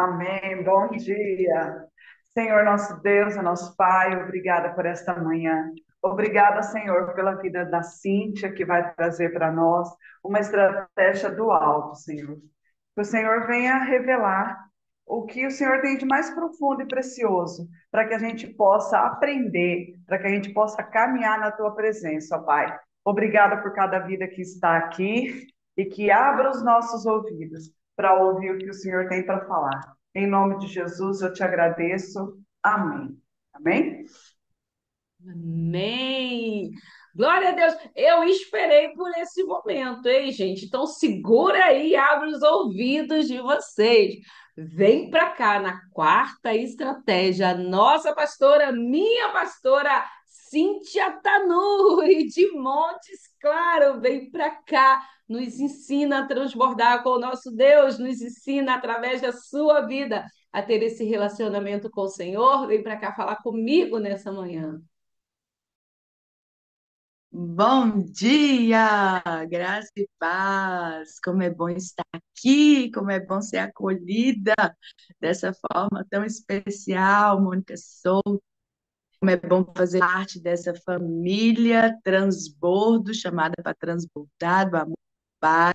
Amém. Bom dia. Senhor, nosso Deus, nosso Pai, obrigada por esta manhã. Obrigada, Senhor, pela vida da Cíntia, que vai trazer para nós uma estratégia do alto, Senhor. Que o Senhor venha revelar o que o Senhor tem de mais profundo e precioso, para que a gente possa aprender, para que a gente possa caminhar na tua presença, ó Pai. Obrigada por cada vida que está aqui e que abra os nossos ouvidos para ouvir o que o Senhor tem para falar. Em nome de Jesus, eu te agradeço. Amém. Amém? Amém. Glória a Deus. Eu esperei por esse momento, hein, gente? Então segura aí e abre os ouvidos de vocês. Vem para cá na quarta estratégia. A nossa pastora, minha pastora, Cíntia Tanuri, de Montes Claros, vem para cá. Nos ensina a transbordar com o nosso Deus, nos ensina através da sua vida a ter esse relacionamento com o Senhor. Vem para cá falar comigo nessa manhã. Bom dia, graça e paz. Como é bom estar aqui, como é bom ser acolhida dessa forma tão especial, Mônica Souza. Como é bom fazer parte dessa família transbordo, chamada para transbordar do amor do Pai.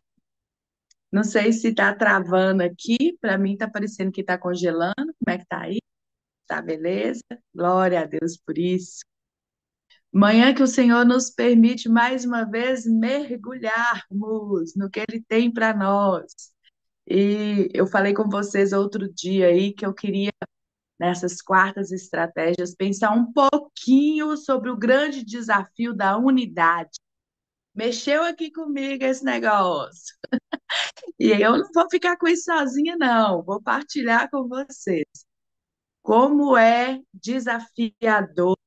Não sei se está travando aqui, para mim está parecendo que está congelando. Como é que está aí? Tá beleza? Glória a Deus por isso. Manhã que o Senhor nos permite mais uma vez mergulharmos no que Ele tem para nós. E eu falei com vocês outro dia aí que eu queria, nessas quartas estratégias, pensar um pouquinho sobre o grande desafio da unidade. Mexeu aqui comigo esse negócio. E eu não vou ficar com isso sozinha, não. Vou partilhar com vocês. Como é desafiador.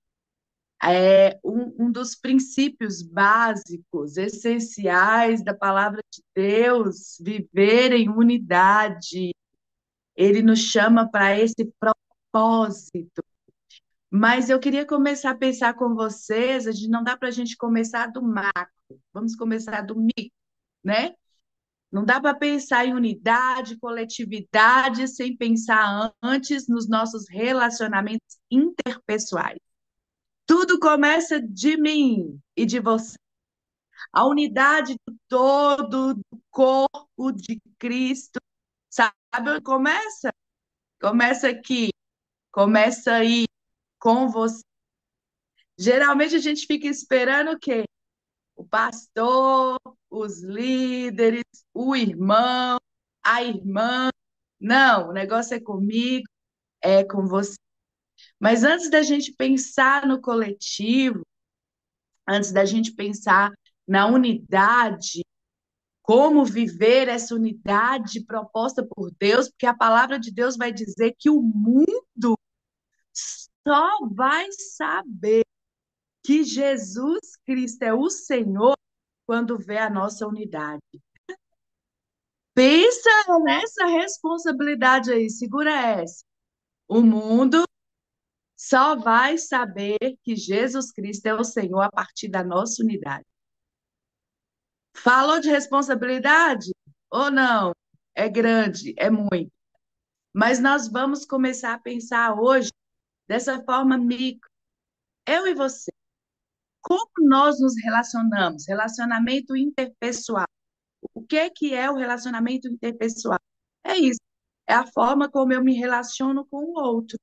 É um dos princípios básicos, essenciais da palavra de Deus, viver em unidade. Ele nos chama para esse propósito. Mas eu queria começar a pensar com vocês, não dá para a gente começar do macro, vamos começar do micro, né? Não dá para pensar em unidade, coletividade, sem pensar antes nos nossos relacionamentos interpessoais. Tudo começa de mim e de você. A unidade do todo, do corpo de Cristo. Sabe onde começa? Começa aqui, começa aí, com você. Geralmente a gente fica esperando o quê? O pastor, os líderes, o irmão, a irmã. Não, o negócio é comigo, é com você. Mas antes da gente pensar no coletivo, antes da gente pensar na unidade, como viver essa unidade proposta por Deus, porque a palavra de Deus vai dizer que o mundo só vai saber que Jesus Cristo é o Senhor quando vê a nossa unidade. Pensa nessa responsabilidade aí, segura essa. O mundo só vai saber que Jesus Cristo é o Senhor a partir da nossa unidade. Falou de responsabilidade ou não? É grande, é muito. Mas nós vamos começar a pensar hoje dessa forma micro. Eu e você, como nós nos relacionamos? Relacionamento interpessoal. O que é o relacionamento interpessoal? É isso. É a forma como eu me relaciono com o outro.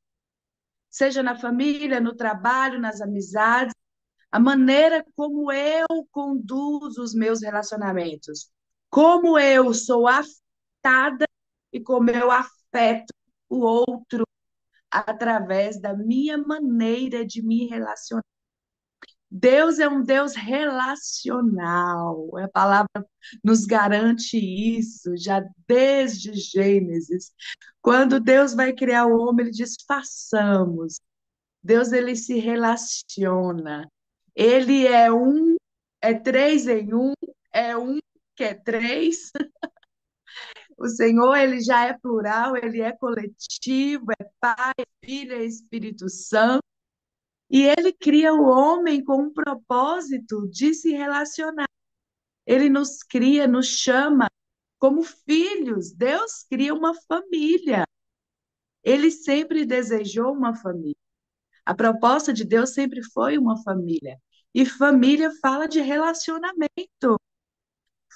Seja na família, no trabalho, nas amizades, a maneira como eu conduzo os meus relacionamentos. Como eu sou afetada e como eu afeto o outro através da minha maneira de me relacionar. Deus é um Deus relacional. A palavra nos garante isso, já desde Gênesis. Quando Deus vai criar o homem, ele diz: façamos. Deus, ele se relaciona. Ele é um, é três em um, é um que é três. O Senhor, ele já é plural, ele é coletivo, é Pai, Filho e Espírito Santo. E ele cria o homem com um propósito de se relacionar. Ele nos cria, nos chama como filhos. Deus cria uma família. Ele sempre desejou uma família. A proposta de Deus sempre foi uma família. E família fala de relacionamento.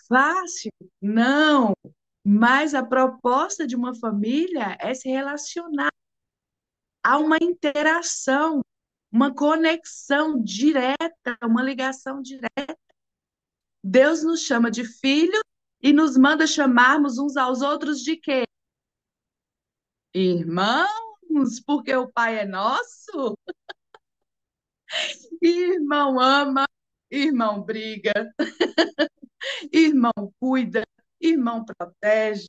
Fácil? Não. Mas a proposta de uma família é se relacionar. Há uma interação, uma conexão direta, uma ligação direta. Deus nos chama de filhos e nos manda chamarmos uns aos outros de quê? Irmãos, porque o Pai é nosso. Irmão ama, irmão briga, irmão cuida, irmão protege.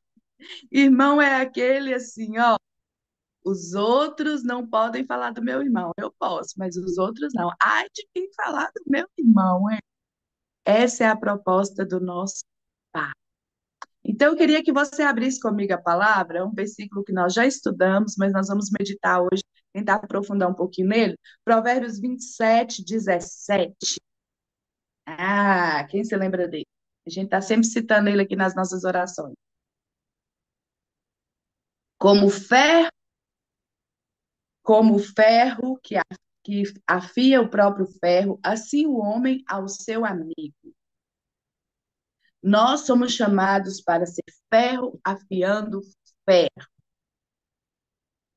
Irmão é aquele assim, ó. Os outros não podem falar do meu irmão. Eu posso, mas os outros não. Ai de quem falar do meu irmão, hein? Essa é a proposta do nosso Pai. Então, eu queria que você abrisse comigo a palavra, é um versículo que nós já estudamos, mas nós vamos meditar hoje, tentar aprofundar um pouquinho nele. Provérbios 27, 17. Ah, quem se lembra dele? A gente está sempre citando ele aqui nas nossas orações. Como ferro, como ferro que afia o próprio ferro, assim o homem ao seu amigo. Nós somos chamados para ser ferro afiando ferro.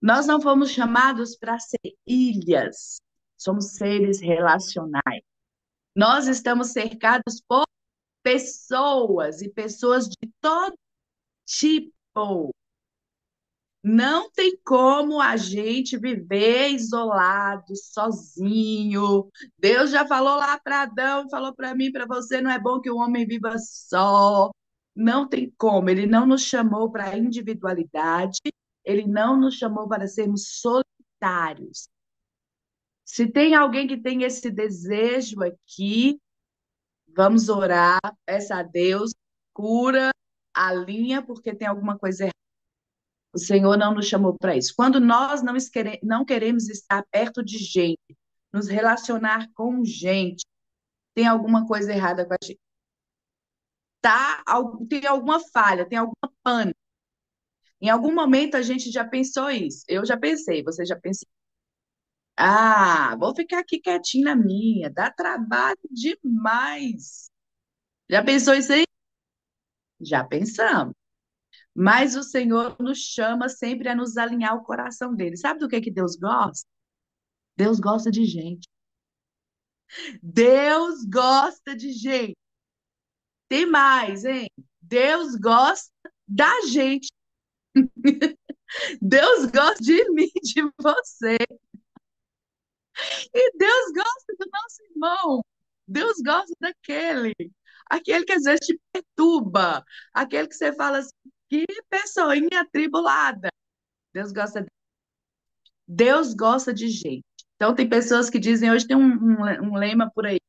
Nós não fomos chamados para ser ilhas, somos seres relacionais. Nós estamos cercados por pessoas e pessoas de todo tipo. Não tem como a gente viver isolado, sozinho. Deus já falou lá para Adão, falou para mim, para você, não é bom que o homem viva só. Não tem como. Ele não nos chamou para a individualidade, ele não nos chamou para sermos solitários. Se tem alguém que tem esse desejo aqui, vamos orar, peça a Deus, cura a linha, porque tem alguma coisa errada. O Senhor não nos chamou para isso. Quando nós não queremos estar perto de gente, nos relacionar com gente, tem alguma coisa errada com a gente. Tá, tem alguma falha, tem alguma pane. Em algum momento a gente já pensou isso. Eu já pensei, você já pensou? Ah, vou ficar aqui quietinho na minha, dá trabalho demais. Já pensou isso aí? Já pensamos. Mas o Senhor nos chama sempre a nos alinhar ao coração dele. Sabe do que Deus gosta? Deus gosta de gente. Deus gosta de gente. Tem mais, hein? Deus gosta da gente. Deus gosta de mim, de você. E Deus gosta do nosso irmão. Deus gosta daquele. Aquele que às vezes te perturba. Aquele que você fala assim, que pessoinha atribulada. Deus gosta de... Deus gosta de gente. Então, tem pessoas que dizem, hoje tem um lema por aí.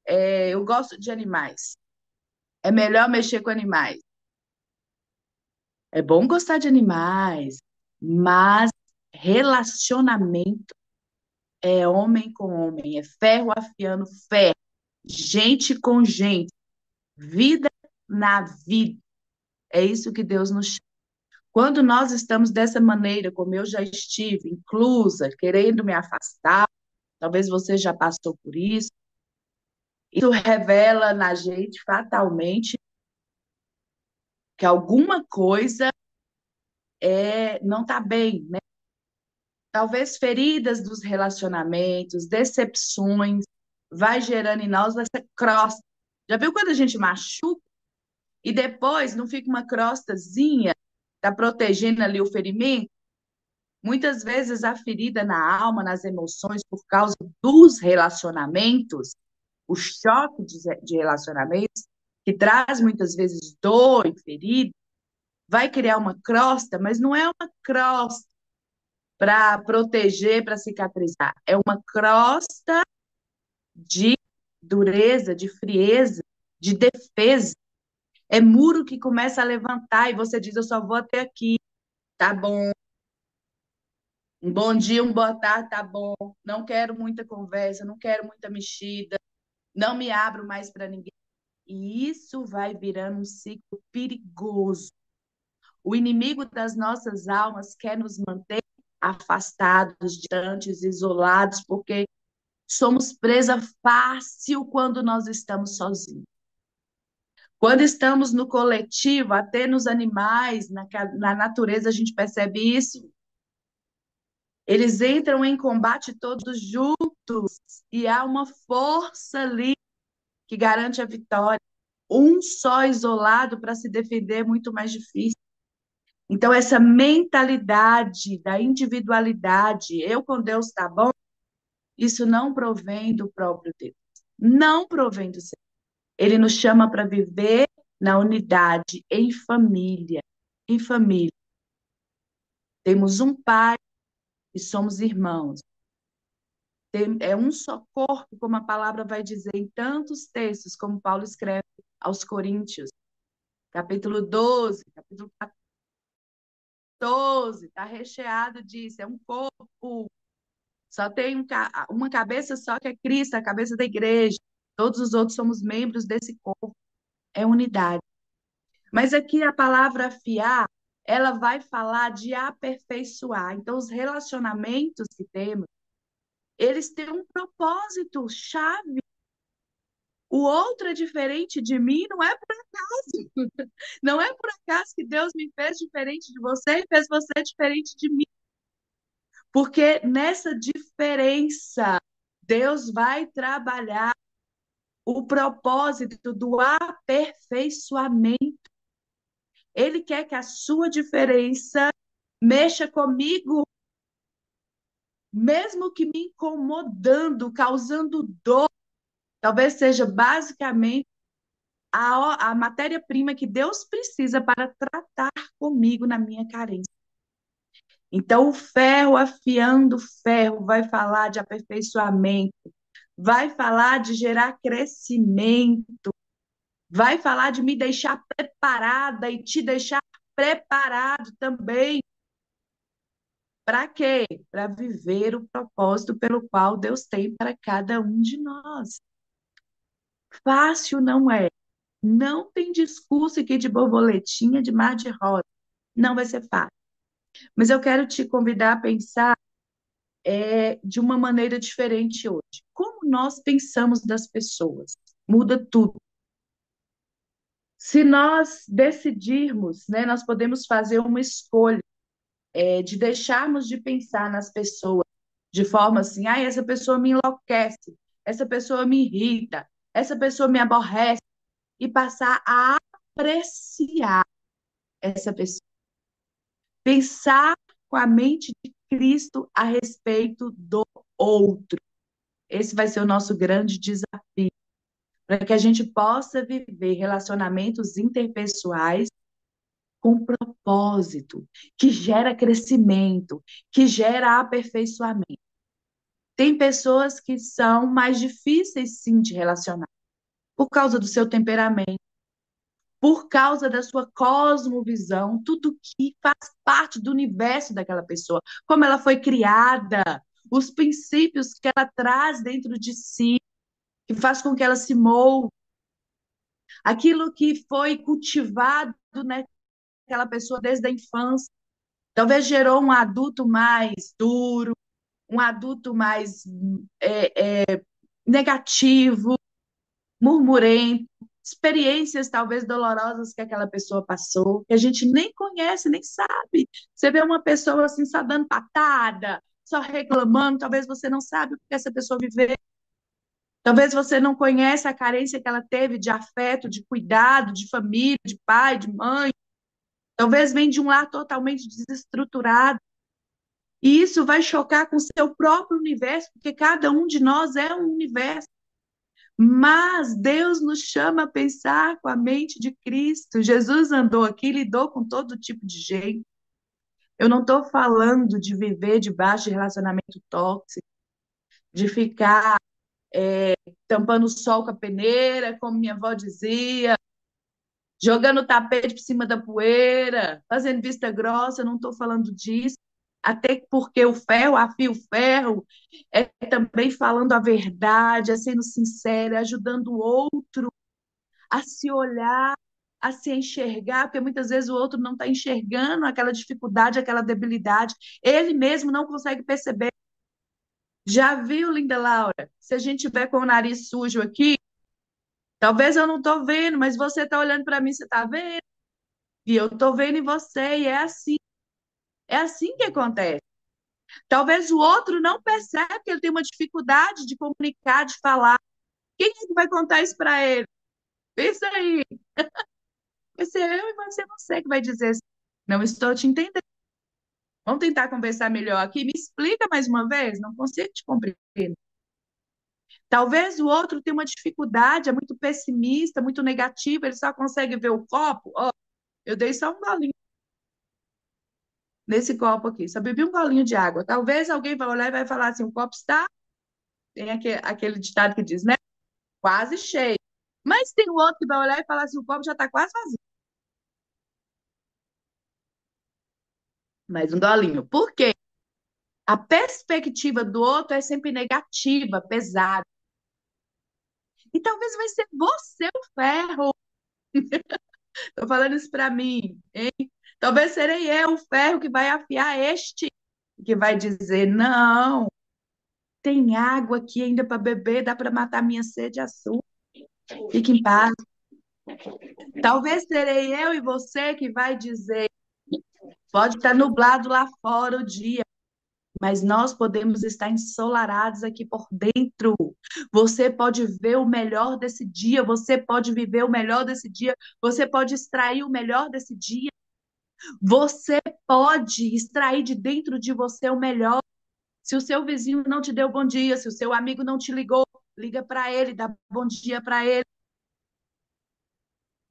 Eu gosto de animais. É melhor mexer com animais. É bom gostar de animais, mas relacionamento é homem com homem, é ferro afiando ferro, gente com gente, vida na vida. É isso que Deus nos chama. Quando nós estamos dessa maneira, como eu já estive, inclusa, querendo me afastar, talvez você já passou por isso revela na gente fatalmente que alguma coisa não está bem, né? Talvez feridas dos relacionamentos, decepções, vai gerando em nós essa crosta. Já viu quando a gente machuca e depois não fica uma crostazinha, tá protegendo ali o ferimento? Muitas vezes a ferida na alma, nas emoções, por causa dos relacionamentos, o choque de relacionamentos, que traz muitas vezes dor e ferida, vai criar uma crosta, mas não é uma crosta para proteger, para cicatrizar. É uma crosta de dureza, de frieza, de defesa. É muro que começa a levantar e você diz: eu só vou até aqui, tá bom. Um bom dia, um boa tarde, tá bom. Não quero muita conversa, não quero muita mexida, não me abro mais para ninguém. E isso vai virando um ciclo perigoso, O inimigo das nossas almas quer nos manter afastados, distantes, isolados, porque somos presa fácil quando nós estamos sozinhos. Quando estamos no coletivo, até nos animais, na natureza, a gente percebe isso. Eles entram em combate todos juntos e há uma força ali que garante a vitória. Um só isolado para se defender é muito mais difícil. Então, essa mentalidade da individualidade, eu com Deus está bom, isso não provém do próprio Deus. Não provém do Senhor. Ele nos chama para viver na unidade, em família. Em família. Temos um Pai e somos irmãos. É um só corpo, como a palavra vai dizer em tantos textos, como Paulo escreve aos Coríntios, capítulo 12, capítulo 14, está recheado disso, é um corpo. Só tem uma cabeça só que é Cristo, a cabeça da igreja. Todos os outros somos membros desse corpo. É unidade. Mas aqui a palavra afiar, ela vai falar de aperfeiçoar. Então, os relacionamentos que temos, eles têm um propósito chave. O outro é diferente de mim, não é por acaso. Não é por acaso que Deus me fez diferente de você e fez você diferente de mim. Porque nessa diferença, Deus vai trabalhar o propósito do aperfeiçoamento. Ele quer que a sua diferença mexa comigo, mesmo que me incomodando, causando dor. Talvez seja basicamente a matéria-prima que Deus precisa para tratar comigo na minha carência. Então, o ferro afiando o ferro vai falar de aperfeiçoamento, vai falar de gerar crescimento, vai falar de me deixar preparada e te deixar preparado também. Para quê? Para viver o propósito pelo qual Deus tem para cada um de nós. Fácil não é. Não tem discurso aqui de borboletinha, de mar de rosa. Não vai ser fácil. Mas eu quero te convidar a pensar de uma maneira diferente hoje. Como nós pensamos das pessoas? Muda tudo. Se nós decidirmos, né, nós podemos fazer uma escolha de deixarmos de pensar nas pessoas de forma assim, essa pessoa me enlouquece, essa pessoa me irrita, essa pessoa me aborrece, e passar a apreciar essa pessoa. Pensar com a mente de Cristo a respeito do outro. Esse vai ser o nosso grande desafio, para que a gente possa viver relacionamentos interpessoais com propósito, que gera crescimento, que gera aperfeiçoamento. Tem pessoas que são mais difíceis, sim, de relacionar, por causa do seu temperamento, por causa da sua cosmovisão, tudo que faz parte do universo daquela pessoa, como ela foi criada, os princípios que ela traz dentro de si, que faz com que ela se molde, aquilo que foi cultivado naquela pessoa desde a infância, talvez gerou um adulto mais duro, um adulto mais negativo, murmurento, experiências talvez dolorosas que aquela pessoa passou, que a gente nem conhece, nem sabe. Você vê uma pessoa assim só dando patada, só reclamando, talvez você não sabe o que essa pessoa viveu. Talvez você não conhece a carência que ela teve de afeto, de cuidado, de família, de pai, de mãe. Talvez vem de um lar totalmente desestruturado. E isso vai chocar com o seu próprio universo, porque cada um de nós é um universo. Mas Deus nos chama a pensar com a mente de Cristo. Jesus andou aqui, lidou com todo tipo de gente. Eu não estou falando de viver debaixo de relacionamento tóxico, de ficar tampando o sol com a peneira, como minha avó dizia, jogando o tapete por cima da poeira, fazendo vista grossa. Eu não estou falando disso. Até porque o ferro afia o ferro, é também falando a verdade, é sendo sincero, é ajudando o outro a se olhar, a se enxergar, porque muitas vezes o outro não está enxergando aquela dificuldade, aquela debilidade, ele mesmo não consegue perceber. Já viu, linda Laura? Se a gente tiver com o nariz sujo aqui, talvez eu não estou vendo, mas você está olhando para mim, você está vendo, e eu estou vendo em você, e é assim que acontece. Talvez o outro não percebe que ele tem uma dificuldade de comunicar, de falar. Quem é que vai contar isso para ele? Pensa aí. Vai ser eu e vai ser você que vai dizer assim, não estou te entendendo. Vamos tentar conversar melhor aqui. Me explica mais uma vez, não consigo te compreender. Talvez o outro tenha uma dificuldade, é muito pessimista, muito negativo, ele só consegue ver o copo. Ó, eu dei só um golinho nesse copo aqui, só bebi um golinho de água. Talvez alguém vai olhar e vai falar assim, o copo está, tem aquele ditado que diz, né? Quase cheio. Mas tem o outro que vai olhar e falar assim, o copo já está quase vazio. Mais um golinho. Por quê? A perspectiva do outro é sempre negativa, pesada. E talvez vai ser você o ferro. Estou falando isso para mim, hein? Talvez serei eu o ferro que vai afiar este, que vai dizer: não, tem água aqui ainda para beber, dá para matar minha sede e a sua. Fique em paz. Talvez serei eu e você que vai dizer: pode estar nublado lá fora o dia, mas nós podemos estar ensolarados aqui por dentro. Você pode ver o melhor desse dia, você pode viver o melhor desse dia, você pode extrair o melhor desse dia, você pode extrair de dentro de você o melhor. Se o seu vizinho não te deu bom dia, se o seu amigo não te ligou, liga para ele, dá bom dia para ele.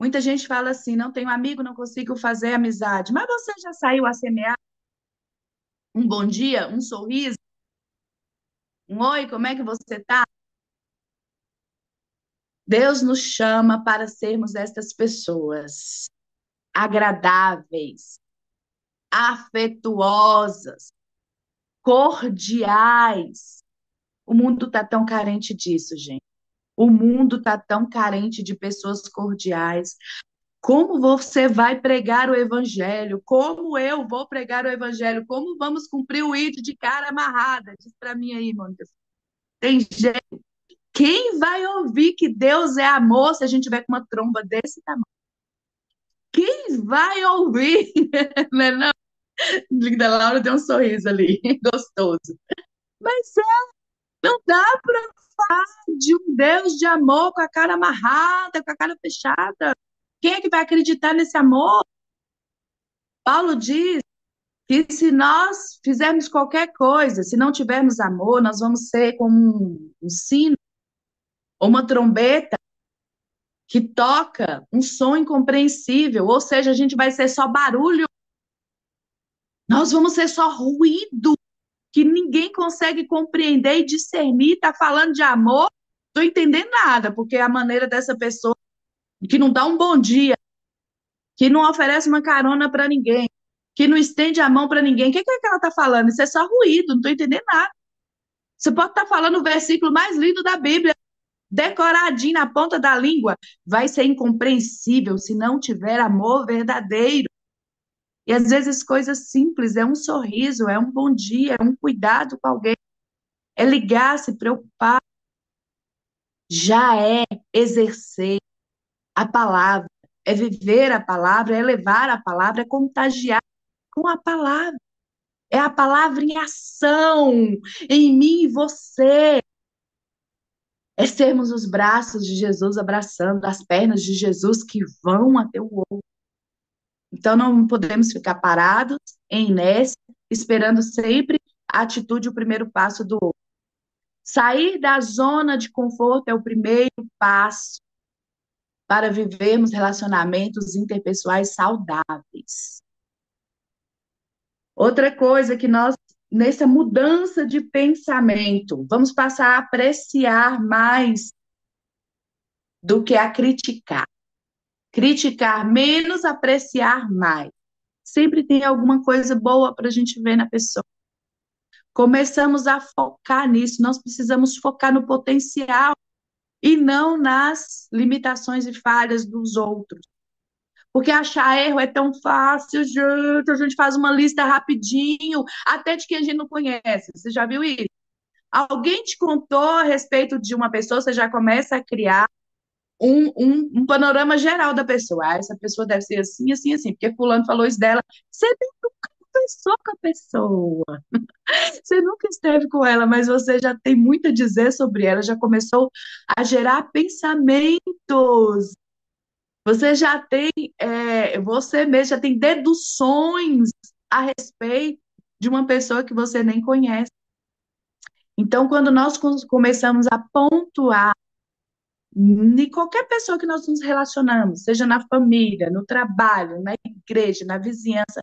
Muita gente fala assim: não tenho amigo, não consigo fazer amizade. Mas você já saiu a semear um bom dia, um sorriso, um oi, como é que você está? Deus nos chama para sermos estas pessoas agradáveis, afetuosas, cordiais. O mundo está tão carente disso, gente. O mundo está tão carente de pessoas cordiais. Como você vai pregar o evangelho? Como eu vou pregar o evangelho? Como vamos cumprir o id de cara amarrada? Diz para mim aí, Mônica. Tem jeito. Quem vai ouvir que Deus é amor se a gente tiver com uma tromba desse tamanho? Quem vai ouvir? Não é não? Linda Laura deu um sorriso ali, gostoso. Mas não dá para falar de um Deus de amor com a cara amarrada, com a cara fechada. Quem é que vai acreditar nesse amor? Paulo diz que se nós fizermos qualquer coisa, se não tivermos amor, nós vamos ser como um sino ou uma trombeta que toca um som incompreensível, ou seja, a gente vai ser só barulho, nós vamos ser só ruído, que ninguém consegue compreender e discernir, está falando de amor, estou entendendo nada, porque a maneira dessa pessoa que não dá um bom dia, que não oferece uma carona para ninguém, que não estende a mão para ninguém, o que é que ela está falando? Isso é só ruído, não estou entendendo nada. Você pode estar falando o versículo mais lindo da Bíblia, decoradinho na ponta da língua, vai ser incompreensível se não tiver amor verdadeiro. E às vezes coisas simples, é um sorriso, é um bom dia, é um cuidado com alguém, é ligar, se preocupar, já é exercer a palavra, é viver a palavra, é levar a palavra, é contagiar com a palavra. É a palavra em ação, em mim e você. É sermos os braços de Jesus abraçando as pernas de Jesus que vão até o outro. Então não podemos ficar parados em inércia, esperando sempre a atitude, o primeiro passo do outro. Sair da zona de conforto é o primeiro passo para vivermos relacionamentos interpessoais saudáveis. Outra coisa que nós, nessa mudança de pensamento, vamos passar a apreciar mais do que a criticar. Criticar menos, apreciar mais. Sempre tem alguma coisa boa para a gente ver na pessoa. Começamos a focar nisso, nós precisamos focar no potencial e não nas limitações e falhas dos outros. Porque achar erro é tão fácil, gente. A gente faz uma lista rapidinho, até de quem a gente não conhece. Você já viu isso? Alguém te contou a respeito de uma pessoa, você já começa a criar um panorama geral da pessoa. Ah, essa pessoa deve ser assim, assim, assim, porque fulano falou isso dela. Você nem nunca conversou com a pessoa, você nunca esteve com ela, mas você já tem muito a dizer sobre ela, já começou a gerar pensamentos. Você já tem, você mesmo já tem deduções a respeito de uma pessoa que você nem conhece. Então, quando nós começamos a pontuar de qualquer pessoa que nós nos relacionamos, seja na família, no trabalho, na igreja, na vizinhança,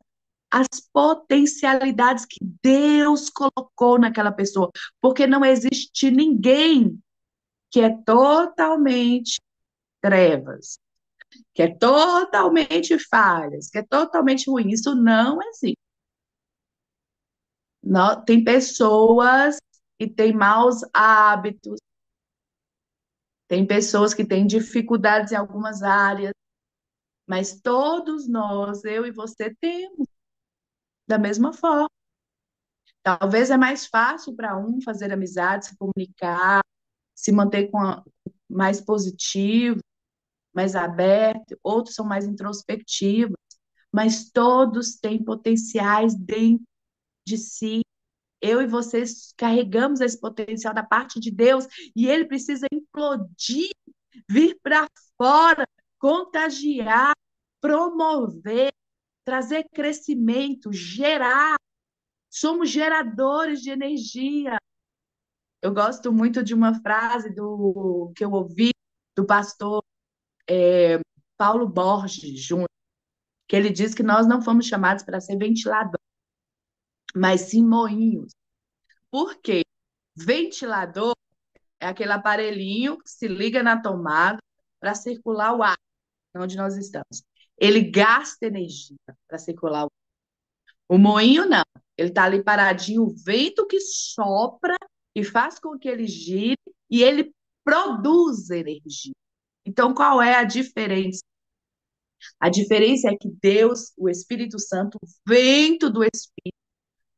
as potencialidades que Deus colocou naquela pessoa, porque não existe ninguém que é totalmente trevas, que é totalmente falhas, que é totalmente ruim. Isso não existe. Tem pessoas que têm maus hábitos, tem pessoas que têm dificuldades em algumas áreas, mas todos nós, eu e você, temos da mesma forma. Talvez é mais fácil para um fazer amizade, se comunicar, se manter mais positivo, mais aberto, outros são mais introspectivos, mas todos têm potenciais dentro de si. Eu e vocês carregamos esse potencial da parte de Deus e ele precisa implodir, vir para fora, contagiar, promover, trazer crescimento, gerar. Somos geradores de energia. Eu gosto muito de uma frase do que eu ouvi do pastor Paulo Borges Júnior, que ele diz que nós não fomos chamados para ser ventilador, mas sim moinhos. Por quê? Ventilador é aquele aparelhinho que se liga na tomada para circular o ar onde nós estamos. Ele gasta energia para circular o ar. O moinho não. Ele está ali paradinho, o vento que sopra e faz com que ele gire e ele produz energia. Então, qual é a diferença? A diferença é que Deus, o Espírito Santo, o vento do Espírito,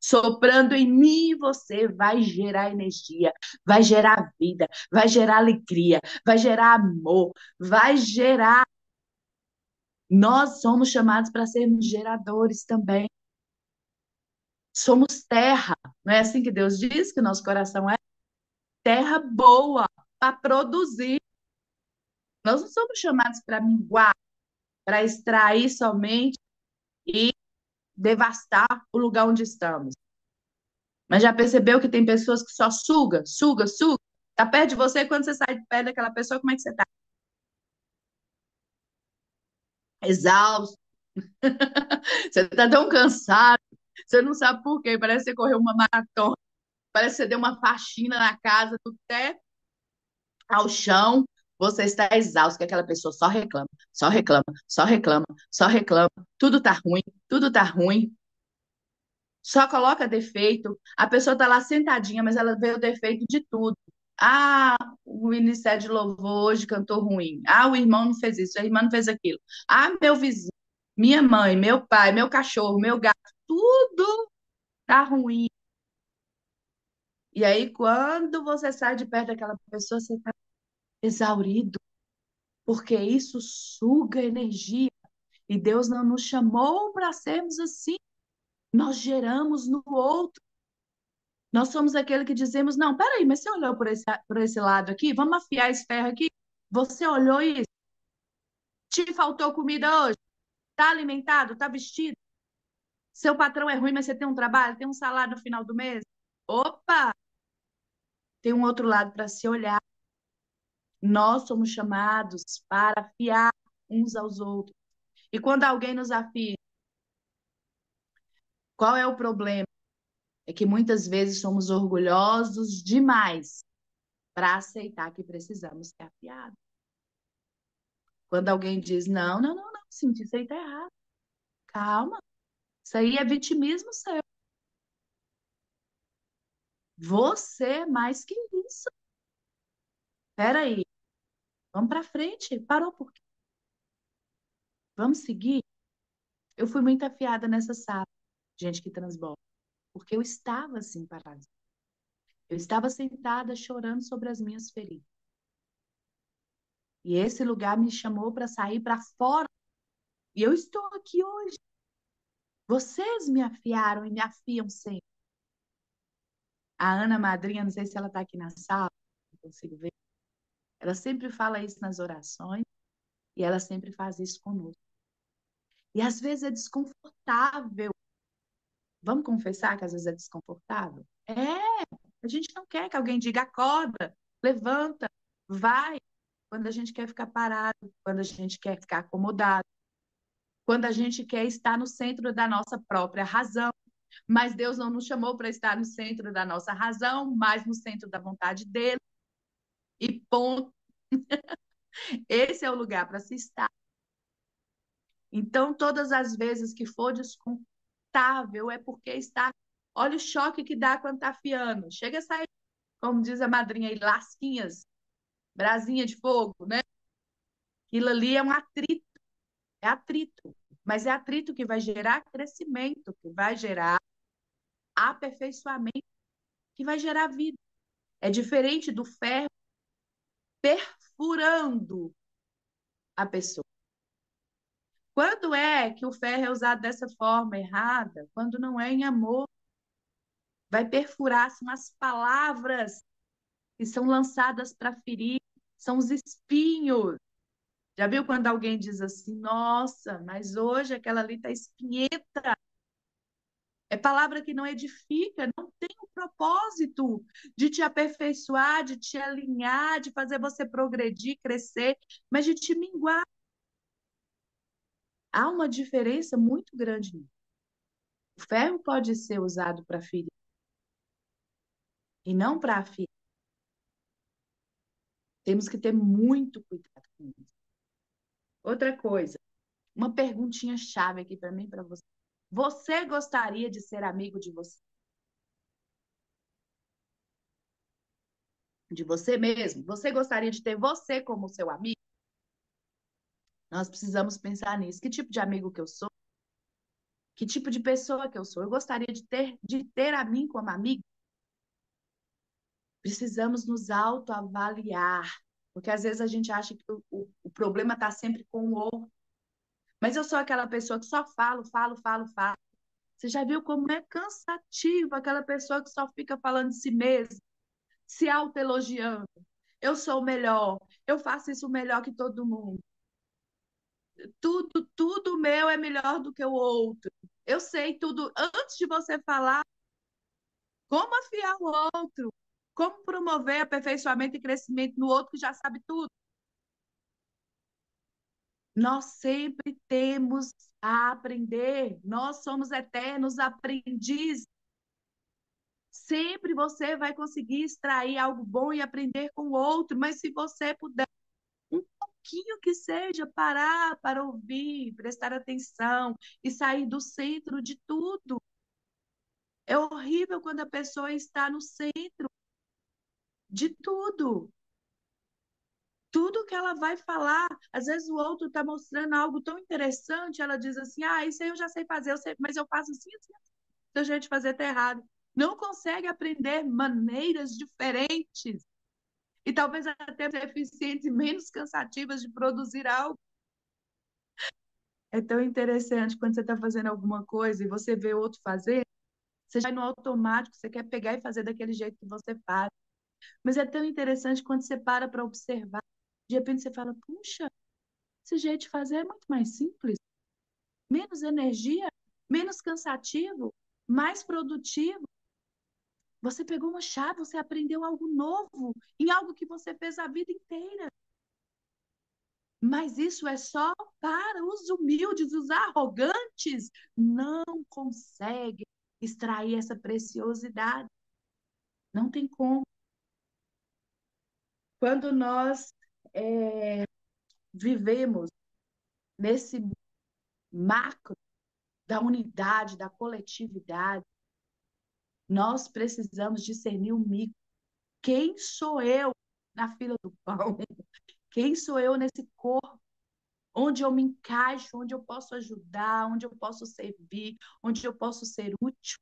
soprando em mim e você, vai gerar energia, vai gerar vida, vai gerar alegria, vai gerar amor, vai gerar. Nós somos chamados para sermos geradores também. Somos terra, não é assim que Deus diz que nosso coração é? Terra boa para produzir. Nós não somos chamados para minguar, para extrair somente e devastar o lugar onde estamos. Mas já percebeu que tem pessoas que só suga, suga, suga? Tá perto de você, quando você sai de perto daquela pessoa, como é que você tá? Exausto. Você tá tão cansado. Você não sabe por quê. Parece que você correu uma maratona. Parece que você deu uma faxina na casa, do pé ao chão. Você está exausto, que aquela pessoa só reclama, só reclama, só reclama, só reclama. Tudo tá ruim, tudo tá ruim. Só coloca defeito. A pessoa tá lá sentadinha, mas ela vê o defeito de tudo. Ah, o ministério de louvor hoje cantou ruim. Ah, o irmão não fez isso, a irmã não fez aquilo. Ah, meu vizinho, minha mãe, meu pai, meu cachorro, meu gato, tudo tá ruim. E aí, quando você sai de perto daquela pessoa, você tá exaurido, porque isso suga energia. E Deus não nos chamou para sermos assim. Nós geramos no outro. Nós somos aquele que dizemos, não, peraí, mas você olhou por esse lado aqui? Vamos afiar esse ferro aqui? Você olhou isso? Te faltou comida hoje? Tá alimentado? Tá vestido? Seu patrão é ruim, mas você tem um trabalho? Tem um salário no final do mês? Opa! Tem um outro lado para se olhar. Nós somos chamados para afiar uns aos outros. E quando alguém nos afia, qual é o problema? É que muitas vezes somos orgulhosos demais para aceitar que precisamos ser afiados. Quando alguém diz, não, não, não, não, Cintia, isso aí tá errado. Calma, isso aí é vitimismo seu. Você é mais que isso. Peraí, vamos para frente. Parou por quê? Vamos seguir? Eu fui muito afiada nessa sala, gente que transborda, porque eu estava assim parada. Eu estava sentada chorando sobre as minhas feridas. E esse lugar me chamou para sair para fora. E eu estou aqui hoje. Vocês me afiaram e me afiam sempre. A Ana Madrinha, não sei se ela está aqui na sala, não consigo ver. Ela sempre fala isso nas orações e ela sempre faz isso conosco. E às vezes é desconfortável. Vamos confessar que às vezes é desconfortável? A gente não quer que alguém diga acorda, levanta, vai. Quando a gente quer ficar parado, quando a gente quer ficar acomodado, quando a gente quer estar no centro da nossa própria razão. Mas Deus não nos chamou para estar no centro da nossa razão, mas no centro da vontade dele. E ponto. Esse é o lugar para se estar. Então, todas as vezes que for desconfortável, é porque está. Olha o choque que dá quando está afiando. Chega a sair, como diz a madrinha aí, lasquinhas, brasinha de fogo, né? Aquilo ali é um atrito, é atrito. Mas é atrito que vai gerar crescimento, que vai gerar aperfeiçoamento, que vai gerar vida. É diferente do ferro perfurando a pessoa. Quando é que o ferro é usado dessa forma errada? Quando não é em amor. Vai perfurar, são as palavras que são lançadas para ferir, são os espinhos. Já viu quando alguém diz assim, nossa, mas hoje aquela ali está espinhenta? É palavra que não edifica, não tem o propósito de te aperfeiçoar, de te alinhar, de fazer você progredir, crescer, mas de te minguar. Há uma diferença muito grande nisso. O ferro pode ser usado para ferir e não para afiar. Temos que ter muito cuidado com isso. Outra coisa, uma perguntinha chave aqui para mim e para você. Você gostaria de ser amigo de você? De você mesmo? Você gostaria de ter você como seu amigo? Nós precisamos pensar nisso. Que tipo de amigo que eu sou? Que tipo de pessoa que eu sou? Eu gostaria de ter a mim como amigo? Precisamos nos autoavaliar, porque às vezes a gente acha que o problema está sempre com o outro. Mas eu sou aquela pessoa que só falo, falo, falo, falo. Você já viu como é cansativo aquela pessoa que só fica falando de si mesma, se autoelogiando? Eu sou o melhor, eu faço isso melhor que todo mundo. Tudo meu é melhor do que o outro. Eu sei tudo. Antes de você falar, como afiar o outro? Como promover aperfeiçoamento e crescimento no outro que já sabe tudo? Nós sempre temos a aprender. Nós somos eternos aprendizes. Sempre você vai conseguir extrair algo bom e aprender com o outro, mas se você puder um pouquinho que seja parar para ouvir, prestar atenção e sair do centro de tudo. É horrível quando a pessoa está no centro de tudo. Tudo que ela vai falar, às vezes o outro está mostrando algo tão interessante, ela diz assim: ah, isso aí eu já sei fazer, eu sei, mas eu faço assim, assim, assim. Se a gente fazer tá errado. Não consegue aprender maneiras diferentes e talvez até eficientes e menos cansativas de produzir algo. É tão interessante quando você está fazendo alguma coisa e você vê outro fazer, você vai no automático, você quer pegar e fazer daquele jeito que você faz. Mas é tão interessante quando você para observar. De repente você fala, puxa, esse jeito de fazer é muito mais simples, menos energia, menos cansativo, mais produtivo. Você pegou uma chave, você aprendeu algo novo, em algo que você fez a vida inteira. Mas isso é só para os humildes, os arrogantes não conseguem extrair essa preciosidade. Não tem como. Quando nós vivemos nesse macro da unidade, da coletividade, nós precisamos discernir o micro. Quem sou eu na fila do pão? Quem sou eu nesse corpo onde eu me encaixo, onde eu posso ajudar, onde eu posso servir, onde eu posso ser útil.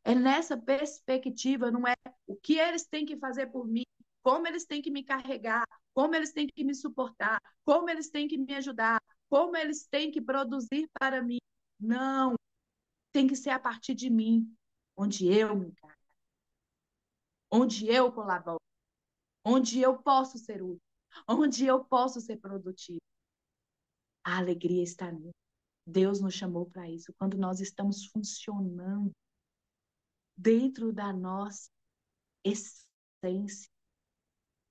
É nessa perspectiva, não é o que eles têm que fazer por mim, como eles têm que me carregar, como eles têm que me suportar, como eles têm que me ajudar, como eles têm que produzir para mim. Não, tem que ser a partir de mim, onde eu me encaixo, onde eu colaboro, onde eu posso ser útil, onde eu posso ser produtivo. A alegria está nisso. Deus nos chamou para isso. Quando nós estamos funcionando dentro da nossa essência,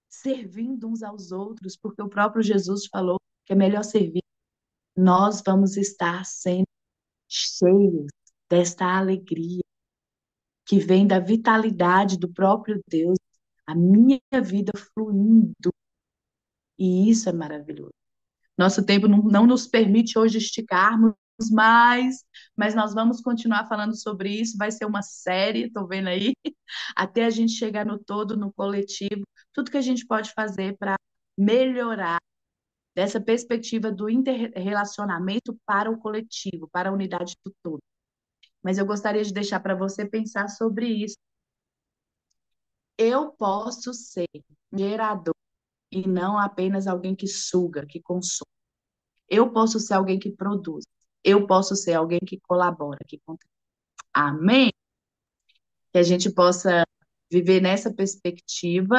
servindo uns aos outros, porque o próprio Jesus falou que é melhor servir. Nós vamos estar sempre cheios desta alegria que vem da vitalidade do próprio Deus, a minha vida fluindo. E isso é maravilhoso. Nosso tempo não nos permite hoje esticarmos mais, mas nós vamos continuar falando sobre isso. Vai ser uma série, estou vendo aí, até a gente chegar no todo, no coletivo, tudo que a gente pode fazer para melhorar dessa perspectiva do interrelacionamento para o coletivo, para a unidade do todo. Mas eu gostaria de deixar para você pensar sobre isso. Eu posso ser gerador e não apenas alguém que suga, que consome. Eu posso ser alguém que produz. Eu posso ser alguém que colabora, que contribui. Amém? Que a gente possa viver nessa perspectiva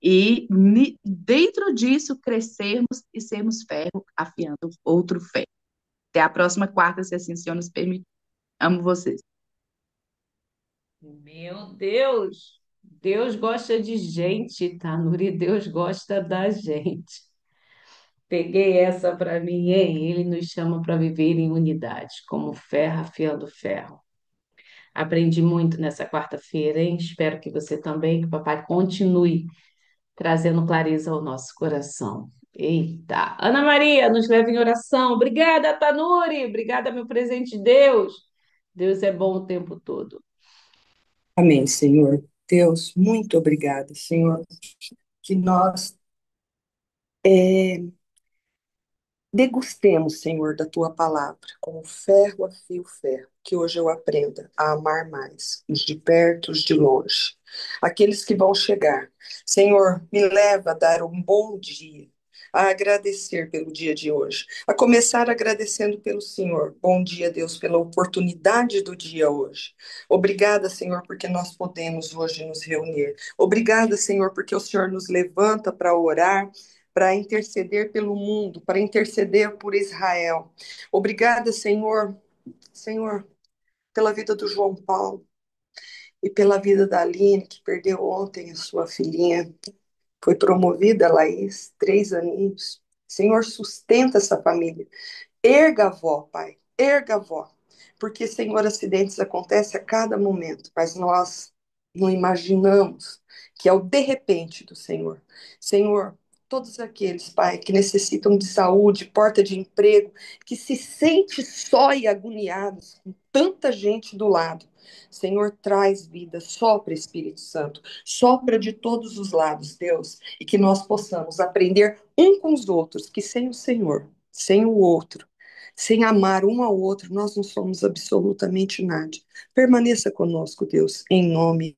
e, dentro disso, crescermos e sermos ferro, afiando outro ferro. Até a próxima quarta, se assim o Senhor nos permitir. Amo vocês. Meu Deus! Deus gosta de gente, Tanuri, Deus gosta da gente. Peguei essa para mim, hein? Ele nos chama para viver em unidade, como ferro afiando ferro. Aprendi muito nessa quarta-feira, hein? Espero que você também, que o papai continue trazendo clareza ao nosso coração. Eita! Ana Maria, nos leva em oração. Obrigada, Tanuri. Obrigada, meu presente de Deus. Deus é bom o tempo todo. Amém, Senhor. Deus, muito obrigada, Senhor, que nós degustemos, Senhor, da tua palavra, como ferro afia o ferro, que hoje eu aprenda a amar mais, os de perto, os de longe, aqueles que vão chegar. Senhor, me leva a dar um bom dia, a agradecer pelo dia de hoje, a começar agradecendo pelo Senhor. Bom dia, Deus, pela oportunidade do dia hoje. Obrigada, Senhor, porque nós podemos hoje nos reunir. Obrigada, Senhor, porque o Senhor nos levanta para orar, para interceder pelo mundo, para interceder por Israel. Obrigada, Senhor, Senhor, pela vida do João Paulo e pela vida da Aline, que perdeu ontem a sua filhinha. Foi promovida, a Laís, 3 aninhos. Senhor, sustenta essa família. Erga a avó, Pai, erga a avó. Porque, Senhor, acidentes acontecem a cada momento, mas nós não imaginamos que é o de repente do Senhor. Senhor, todos aqueles, Pai, que necessitam de saúde, porta de emprego, que se sente só e agoniados, com tanta gente do lado. Senhor, traz vida, sopra, Espírito Santo, sopra de todos os lados, Deus, e que nós possamos aprender um com os outros, que sem o Senhor, sem o outro, sem amar um ao outro, nós não somos absolutamente nada. Permaneça conosco, Deus, em nome